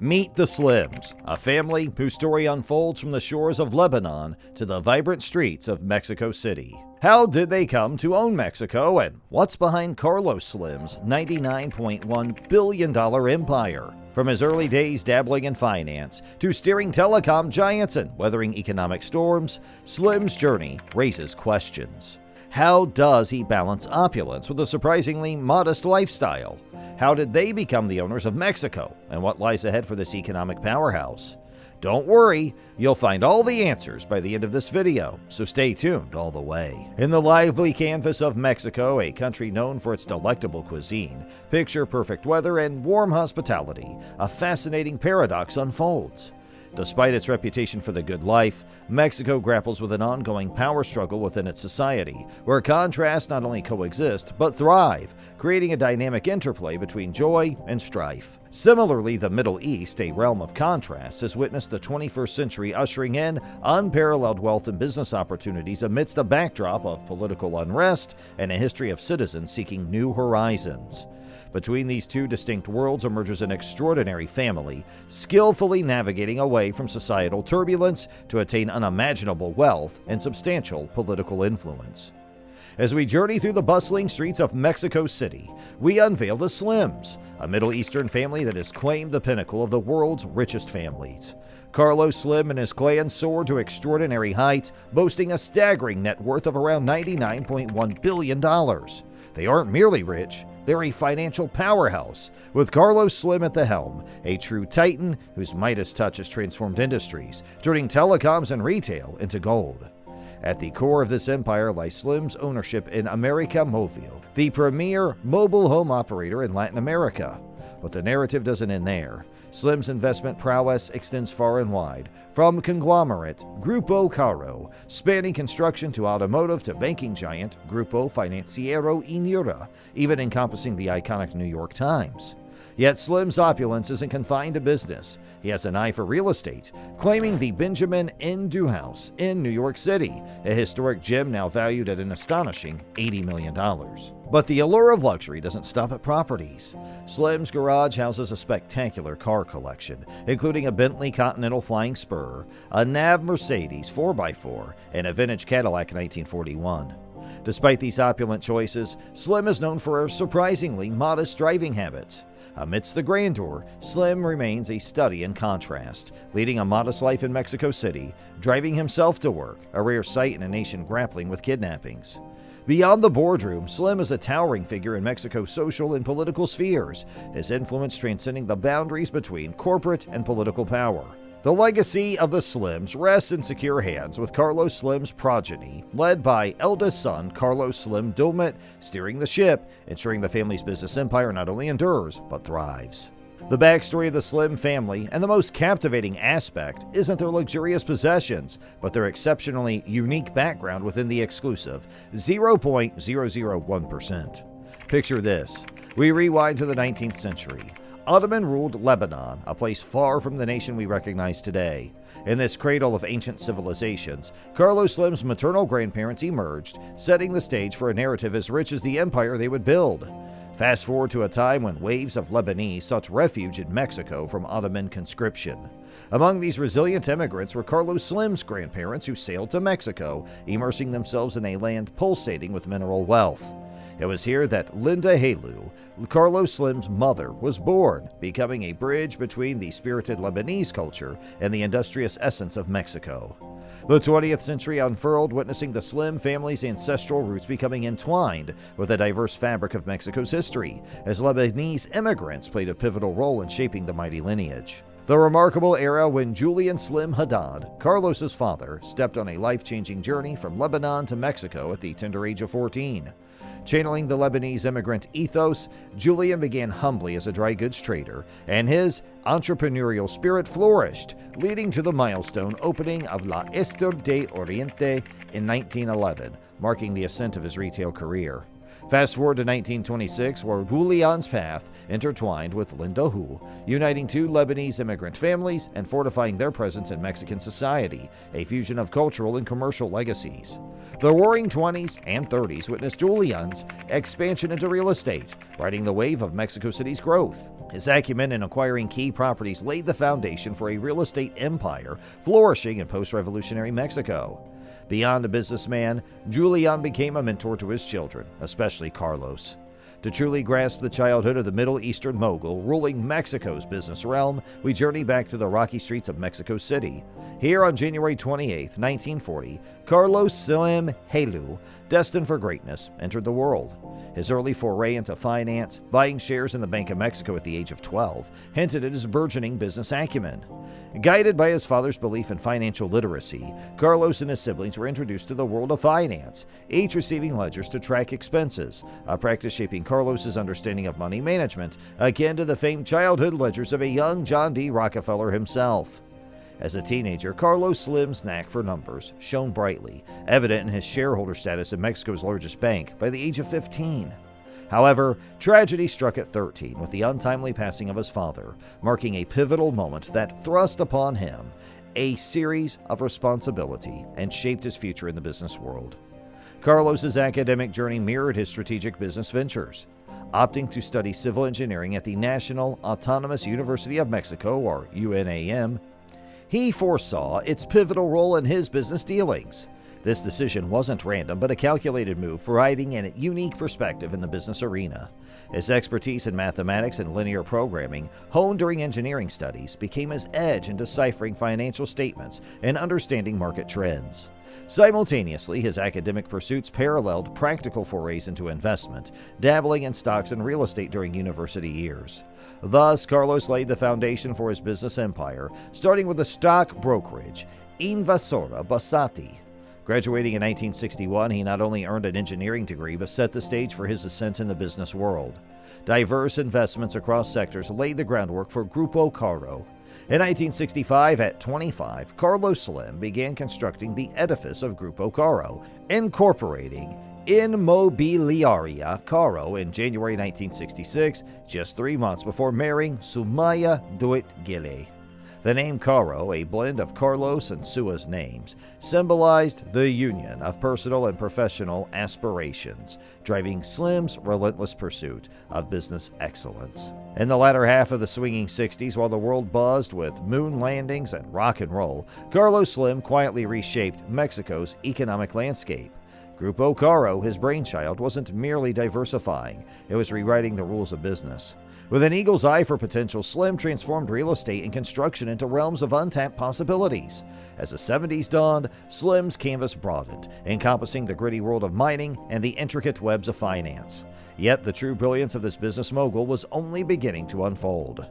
Meet the Slims, a family whose story unfolds from the shores of Lebanon to the vibrant streets of Mexico City. How did they come to own Mexico, and what's behind Carlos Slim's $99.1 billion empire? From his early days dabbling in finance to steering telecom giants and weathering economic storms, Slim's journey raises questions. How does he balance opulence with a surprisingly modest lifestyle? How did they become the owners of Mexico, and what lies ahead for this economic powerhouse? Don't worry, you'll find all the answers by the end of this video, so stay tuned all the way. In the lively canvas of Mexico, a country known for its delectable cuisine, picture-perfect weather, and warm hospitality, a fascinating paradox unfolds. Despite its reputation for the good life, Mexico grapples with an ongoing power struggle within its society, where contrasts not only coexist, but thrive, creating a dynamic interplay between joy and strife. Similarly, the Middle East, a realm of contrast, has witnessed the 21st century ushering in unparalleled wealth and business opportunities amidst a backdrop of political unrest and a history of citizens seeking new horizons. Between these two distinct worlds emerges an extraordinary family, skillfully navigating away from societal turbulence to attain unimaginable wealth and substantial political influence. As we journey through the bustling streets of Mexico City, we unveil the Slims, a Middle Eastern family that has claimed the pinnacle of the world's richest families. Carlos Slim and his clan soared to extraordinary heights, boasting a staggering net worth of around $99.1 billion. They aren't merely rich, they're a financial powerhouse, with Carlos Slim at the helm, a true titan whose Midas touch has transformed industries, turning telecoms and retail into gold. At the core of this empire lies Slim's ownership in América Móvil, the premier mobile home operator in Latin America. But the narrative doesn't end there. Slim's investment prowess extends far and wide, from conglomerate Grupo Carro, spanning construction to automotive, to banking giant Grupo Financiero y Nura, even encompassing the iconic New York Times. Yet Slim's opulence isn't confined to business. He has an eye for real estate, claiming the Benjamin Indu House in New York City, a historic gem now valued at an astonishing $80 million. But the allure of luxury doesn't stop at properties. Slim's garage houses a spectacular car collection, including a Bentley Continental Flying Spur, a NAV Mercedes 4x4, and a vintage Cadillac 1941. Despite these opulent choices, Slim is known for surprisingly modest driving habits. Amidst the grandeur, Slim remains a study in contrast, leading a modest life in Mexico City, driving himself to work, a rare sight in a nation grappling with kidnappings. Beyond the boardroom, Slim is a towering figure in Mexico's social and political spheres, his influence transcending the boundaries between corporate and political power. The legacy of the Slims rests in secure hands, with Carlos Slim's progeny, led by eldest son Carlos Slim Doumit, steering the ship, ensuring the family's business empire not only endures, but thrives. The backstory of the Slim family, and the most captivating aspect, isn't their luxurious possessions, but their exceptionally unique background within the exclusive 0.001%. Picture this. We rewind to the 19th century. Ottoman-ruled Lebanon, a place far from the nation we recognize today. In this cradle of ancient civilizations, Carlos Slim's maternal grandparents emerged, setting the stage for a narrative as rich as the empire they would build. Fast forward to a time when waves of Lebanese sought refuge in Mexico from Ottoman conscription. Among these resilient immigrants were Carlos Slim's grandparents, who sailed to Mexico, immersing themselves in a land pulsating with mineral wealth. It was here that Linda Helu, Carlos Slim's mother, was born, becoming a bridge between the spirited Lebanese culture and the industrious essence of Mexico. The 20th century unfurled, witnessing the Slim family's ancestral roots becoming entwined with the diverse fabric of Mexico's history, as Lebanese immigrants played a pivotal role in shaping the mighty lineage. The remarkable era when Julian Slim Haddad, Carlos's father, stepped on a life-changing journey from Lebanon to Mexico at the tender age of 14. Channeling the Lebanese immigrant ethos, Julian began humbly as a dry goods trader, and his entrepreneurial spirit flourished, leading to the milestone opening of La Estor de Oriente in 1911, marking the ascent of his retail career. Fast forward to 1926, where Julian's path intertwined with Linda Hu, uniting two Lebanese immigrant families and fortifying their presence in Mexican society, a fusion of cultural and commercial legacies. The roaring 20s and 30s witnessed Julian's expansion into real estate, riding the wave of Mexico City's growth. His acumen in acquiring key properties laid the foundation for a real estate empire flourishing in post-revolutionary Mexico. Beyond a businessman, Julian became a mentor to his children, especially Carlos. To truly grasp the childhood of the Middle Eastern mogul ruling Mexico's business realm, we journey back to the rocky streets of Mexico City. Here on January 28, 1940, Carlos Slim Helú, destined for greatness, entered the world. His early foray into finance, buying shares in the Bank of Mexico at the age of 12, hinted at his burgeoning business acumen. Guided by his father's belief in financial literacy, Carlos and his siblings were introduced to the world of finance, each receiving ledgers to track expenses, a practice shaping Carlos's understanding of money management, akin to the famed childhood ledgers of a young John D. Rockefeller himself. As a teenager, Carlos Slim's knack for numbers shone brightly, evident in his shareholder status in Mexico's largest bank by the age of 15. However, tragedy struck at 13 with the untimely passing of his father, marking a pivotal moment that thrust upon him a series of responsibility and shaped his future in the business world. Carlos's academic journey mirrored his strategic business ventures. Opting to study civil engineering at the National Autonomous University of Mexico, or UNAM, he foresaw its pivotal role in his business dealings. This decision wasn't random, but a calculated move, providing a unique perspective in the business arena. His expertise in mathematics and linear programming, honed during engineering studies, became his edge in deciphering financial statements and understanding market trends. Simultaneously, his academic pursuits paralleled practical forays into investment, dabbling in stocks and real estate during university years. Thus, Carlos laid the foundation for his business empire, starting with a stock brokerage, Invasora Basati. Graduating in 1961, he not only earned an engineering degree but set the stage for his ascent in the business world. Diverse investments across sectors laid the groundwork for Grupo Caro. In 1965, at 25, Carlos Slim began constructing the edifice of Grupo Caro, incorporating Inmobiliaria Caro in January 1966, just 3 months before marrying Sumaya Duit Gile. The name Caro, a blend of Carlos and Sua's names, symbolized the union of personal and professional aspirations, driving Slim's relentless pursuit of business excellence. In the latter half of the swinging 60s, while the world buzzed with moon landings and rock and roll, Carlos Slim quietly reshaped Mexico's economic landscape. Grupo Caro, his brainchild, wasn't merely diversifying, it was rewriting the rules of business. With an eagle's eye for potential, Slim transformed real estate and construction into realms of untapped possibilities. As the 70s dawned, Slim's canvas broadened, encompassing the gritty world of mining and the intricate webs of finance. Yet the true brilliance of this business mogul was only beginning to unfold.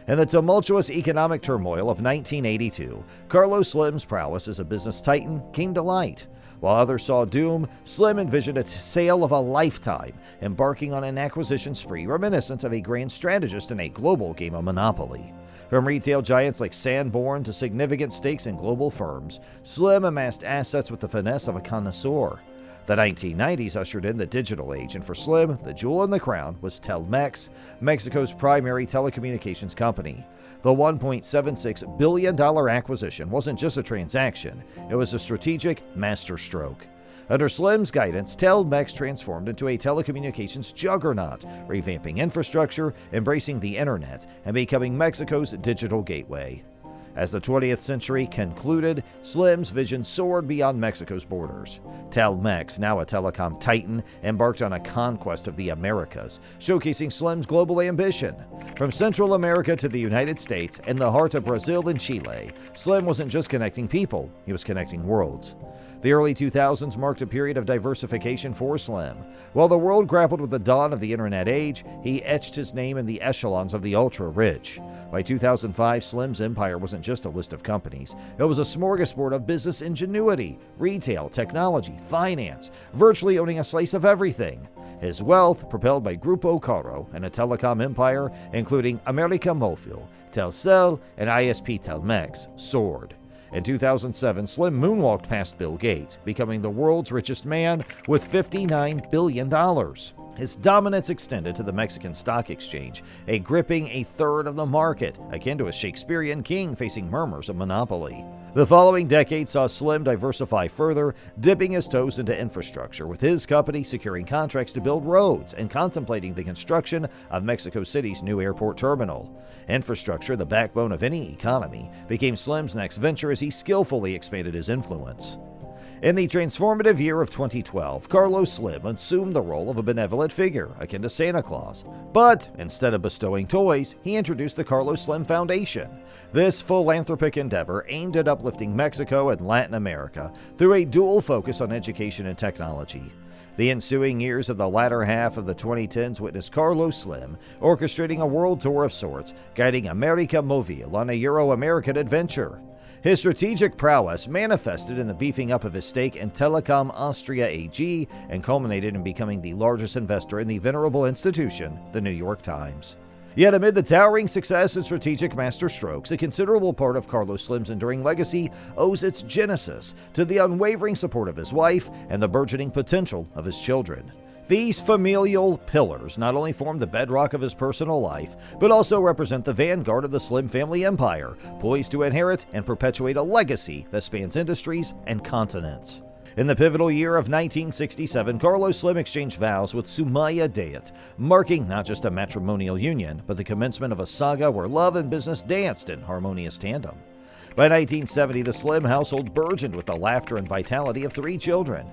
In the tumultuous economic turmoil of 1982, Carlos Slim's prowess as a business titan came to light. While others saw doom, Slim envisioned a sale of a lifetime, embarking on an acquisition spree reminiscent of a grand strategist in a global game of Monopoly. From retail giants like Sanborn to significant stakes in global firms, Slim amassed assets with the finesse of a connoisseur. The 1990s ushered in the digital age, and for Slim, the jewel in the crown was Telmex, Mexico's primary telecommunications company. The $1.76 billion acquisition wasn't just a transaction, it was a strategic masterstroke. Under Slim's guidance, Telmex transformed into a telecommunications juggernaut, revamping infrastructure, embracing the internet, and becoming Mexico's digital gateway. As the 20th century concluded, Slim's vision soared beyond Mexico's borders. Telmex, now a telecom titan, embarked on a conquest of the Americas, showcasing Slim's global ambition. From Central America to the United States and the heart of Brazil and Chile, Slim wasn't just connecting people, he was connecting worlds. The early 2000s marked a period of diversification for Slim. While the world grappled with the dawn of the internet age, he etched his name in the echelons of the ultra-rich. By 2005, Slim's empire wasn't just a list of companies. It was a smorgasbord of business ingenuity, retail, technology, finance, virtually owning a slice of everything. His wealth, propelled by Grupo Caro and a telecom empire, including América Móvil, Telcel, and ISP Telmex, soared. In 2007, Slim moonwalked past Bill Gates, becoming the world's richest man with $59 billion. His dominance extended to the Mexican stock exchange, gripping a third of the market, akin to a Shakespearean king facing murmurs of monopoly. The following decade saw Slim diversify further, dipping his toes into infrastructure, with his company securing contracts to build roads and contemplating the construction of Mexico City's new airport terminal. Infrastructure, the backbone of any economy, became Slim's next venture as he skillfully expanded his influence. In the transformative year of 2012, Carlos Slim assumed the role of a benevolent figure, akin to Santa Claus. But instead of bestowing toys, he introduced the Carlos Slim Foundation. This philanthropic endeavor aimed at uplifting Mexico and Latin America through a dual focus on education and technology. The ensuing years of the latter half of the 2010s witnessed Carlos Slim orchestrating a world tour of sorts, guiding America Movil on a Euro-American adventure. His strategic prowess manifested in the beefing up of his stake in Telekom Austria AG and culminated in becoming the largest investor in the venerable institution, the New York Times. Yet amid the towering success and strategic masterstrokes, a considerable part of Carlos Slim's enduring legacy owes its genesis to the unwavering support of his wife and the burgeoning potential of his children. These familial pillars not only form the bedrock of his personal life, but also represent the vanguard of the Slim family empire, poised to inherit and perpetuate a legacy that spans industries and continents. In the pivotal year of 1967, Carlos Slim exchanged vows with Sumaya Dayat, marking not just a matrimonial union, but the commencement of a saga where love and business danced in harmonious tandem. By 1970, the Slim household burgeoned with the laughter and vitality of 3 children.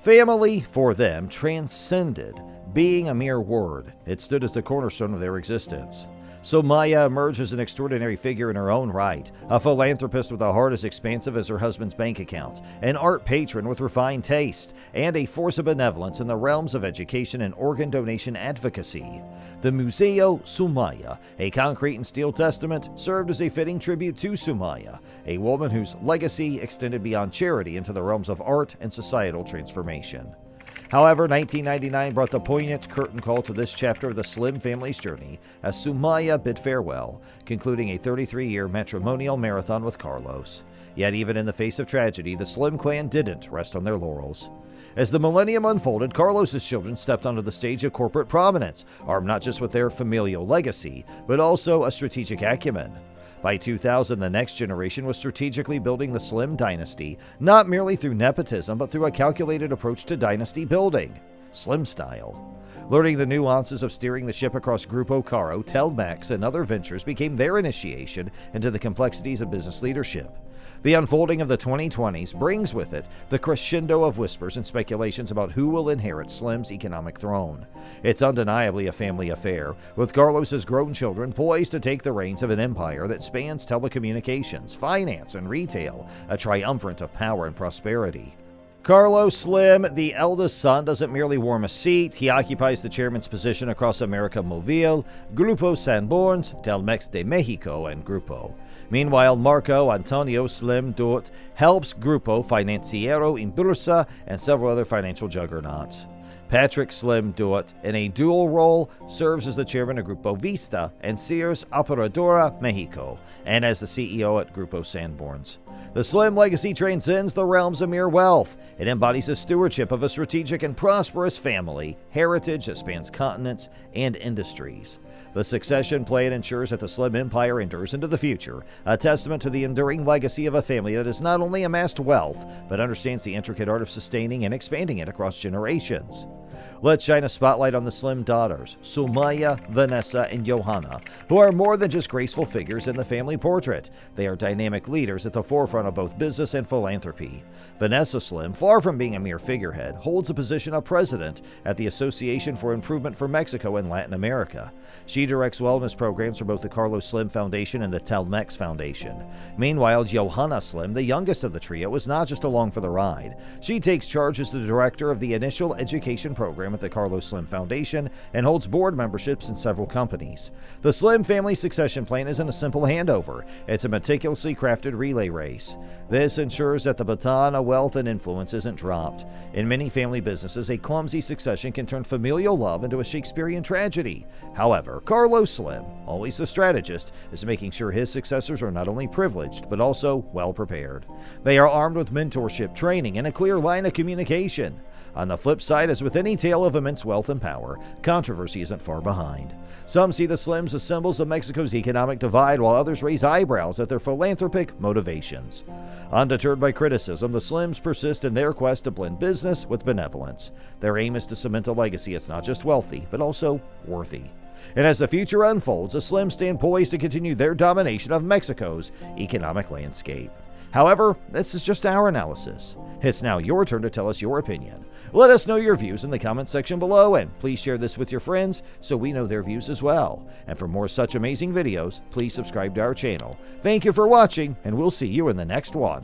Family, for them, transcended being a mere word. It stood as the cornerstone of their existence. Sumaya emerged as an extraordinary figure in her own right, a philanthropist with a heart as expansive as her husband's bank account, an art patron with refined taste, and a force of benevolence in the realms of education and organ donation advocacy. The Museo Sumaya, a concrete and steel testament, served as a fitting tribute to Sumaya, a woman whose legacy extended beyond charity into the realms of art and societal transformation. However, 1999 brought the poignant curtain call to this chapter of the Slim family's journey as Sumaya bid farewell, concluding a 33-year matrimonial marathon with Carlos. Yet even in the face of tragedy, the Slim clan didn't rest on their laurels. As the millennium unfolded, Carlos's children stepped onto the stage of corporate prominence, armed not just with their familial legacy, but also a strategic acumen. By 2000, the next generation was strategically building the Slim dynasty, not merely through nepotism, but through a calculated approach to dynasty building, Slim style. Learning the nuances of steering the ship across Grupo Caro, Telmex, and other ventures became their initiation into the complexities of business leadership. The unfolding of the 2020s brings with it the crescendo of whispers and speculations about who will inherit Slim's economic throne. It's undeniably a family affair, with Carlos's grown children poised to take the reins of an empire that spans telecommunications, finance, and retail, a triumvirate of power and prosperity. Carlos Slim, the eldest son, doesn't merely warm a seat, he occupies the chairman's position across America Movil, Grupo Sanborns, Telmex de Mexico, and Grupo. Meanwhile, Marco Antonio Slim Duot helps Grupo Financiero Inbursa and several other financial juggernauts. Patrick Slim Duot, in a dual role, serves as the chairman of Grupo Vista and Sears Operadora Mexico, and as the CEO at Grupo Sanborns. The Slim legacy transcends the realms of mere wealth. It embodies the stewardship of a strategic and prosperous family, heritage that spans continents and industries. The succession plan ensures that the Slim empire endures into the future, a testament to the enduring legacy of a family that has not only amassed wealth, but understands the intricate art of sustaining and expanding it across generations. Let's shine a spotlight on the Slim daughters, Sumaya, Vanessa, and Johanna, who are more than just graceful figures in the family portrait. They are dynamic leaders at the forefront of both business and philanthropy. Vanessa Slim, far from being a mere figurehead, holds the position of president at the Association for Improvement for Mexico and Latin America. She directs wellness programs for both the Carlos Slim Foundation and the Telmex Foundation. Meanwhile, Johanna Slim, the youngest of the trio, is not just along for the ride. She takes charge as the director of the initial education program at the Carlos Slim Foundation and holds board memberships in several companies. The Slim family succession plan isn't a simple handover. It's a meticulously crafted relay race. This ensures that the baton of wealth and influence isn't dropped. In many family businesses, a clumsy succession can turn familial love into a Shakespearean tragedy. However, Carlos Slim, always the strategist, is making sure his successors are not only privileged, but also well prepared. They are armed with mentorship, training, and a clear line of communication. On the flip side, as with any tale of immense wealth and power, controversy isn't far behind. Some see the Slims as symbols of Mexico's economic divide, while others raise eyebrows at their philanthropic motivations. Undeterred by criticism, the Slims persist in their quest to blend business with benevolence. Their aim is to cement a legacy that's not just wealthy, but also worthy. And as the future unfolds, the Slims stand poised to continue their domination of Mexico's economic landscape. However, this is just our analysis. It's now your turn to tell us your opinion. Let us know your views in the comment section below, and please share this with your friends so we know their views as well. And for more such amazing videos, please subscribe to our channel. Thank you for watching, and we'll see you in the next one.